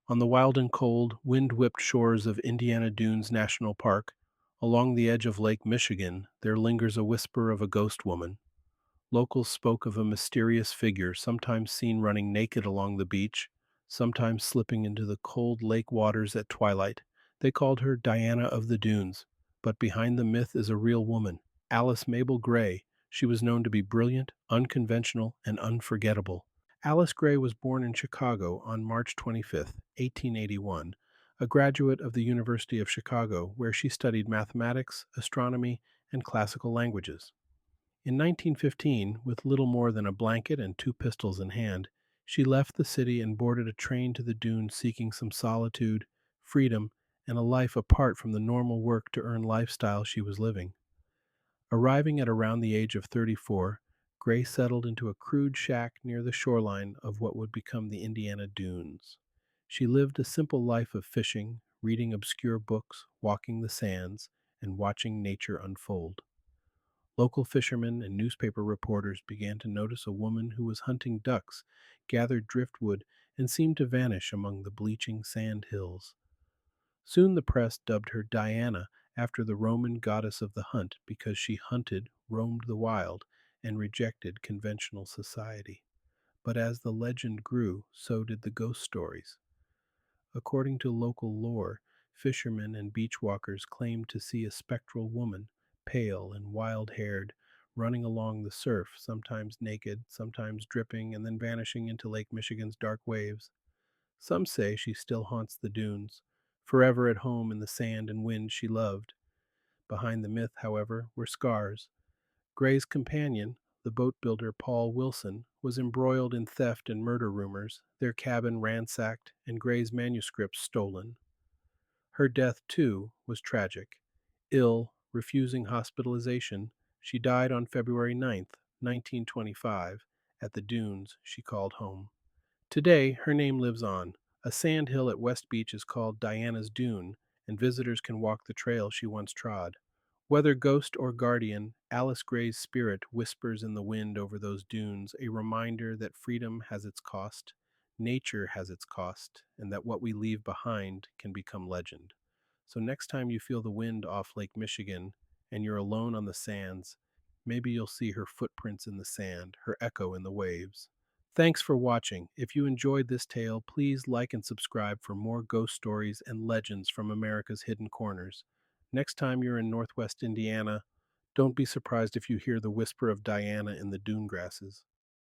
On the wild and cold, wind whipped shores of Indiana Dunes National Park, along the edge of Lake Michigan, there lingers a whisper of a ghost woman. Locals spoke of a mysterious figure, sometimes seen running naked along the beach, sometimes slipping into the cold lake waters at twilight. They called her Diana of the Dunes, but behind the myth is a real woman, Alice Mabel Gray. She was known to be brilliant, unconventional, and unforgettable. Alice Gray was born in Chicago on March 25th, 1881, a graduate of the University of Chicago, where she studied mathematics, astronomy, and classical languages. In 1915, with little more than a blanket and two pistols in hand, she left the city and boarded a train to the dunes seeking some solitude, freedom, and a life apart from the normal work to earn lifestyle she was living. Arriving at around the age of 34, Gray settled into a crude shack near the shoreline of what would become the Indiana Dunes. She lived a simple life of fishing, reading obscure books, walking the sands, and watching nature unfold. Local fishermen and newspaper reporters began to notice a woman who was hunting ducks, gathered driftwood, and seemed to vanish among the bleaching sand hills. Soon the press dubbed her Diana after the Roman goddess of the hunt because she hunted, roamed the wild, and rejected conventional society. But as the legend grew, so did the ghost stories. According to local lore, fishermen and beach walkers claimed to see a spectral woman, pale and wild haired, running along the surf, sometimes naked, sometimes dripping, and then vanishing into Lake Michigan's dark waves. Some say she still haunts the dunes, forever at home in the sand and wind she loved. Behind the myth, however, were scars. Gray's companion, the boat builder Paul Wilson, was embroiled in theft and murder rumors, their cabin ransacked, and Gray's manuscripts stolen. Her death, too, was tragic. Ill, refusing hospitalization, she died on February 9th, 1925, at the dunes she called home. Today, her name lives on. A sand hill at West Beach is called Diana's Dune, and visitors can walk the trail she once trod. Whether ghost or guardian, Alice Gray's spirit whispers in the wind over those dunes, a reminder that freedom has its cost, nature has its cost, and that what we leave behind can become legend. So next time you feel the wind off Lake Michigan and you're alone on the sands, maybe you'll see her footprints in the sand, her echo in the waves. Thanks for watching. If you enjoyed this tale, please like and subscribe for more ghost stories and legends from America's hidden corners. Next time you're in Northwest Indiana, don't be surprised if you hear the whisper of Diana in the dune grasses.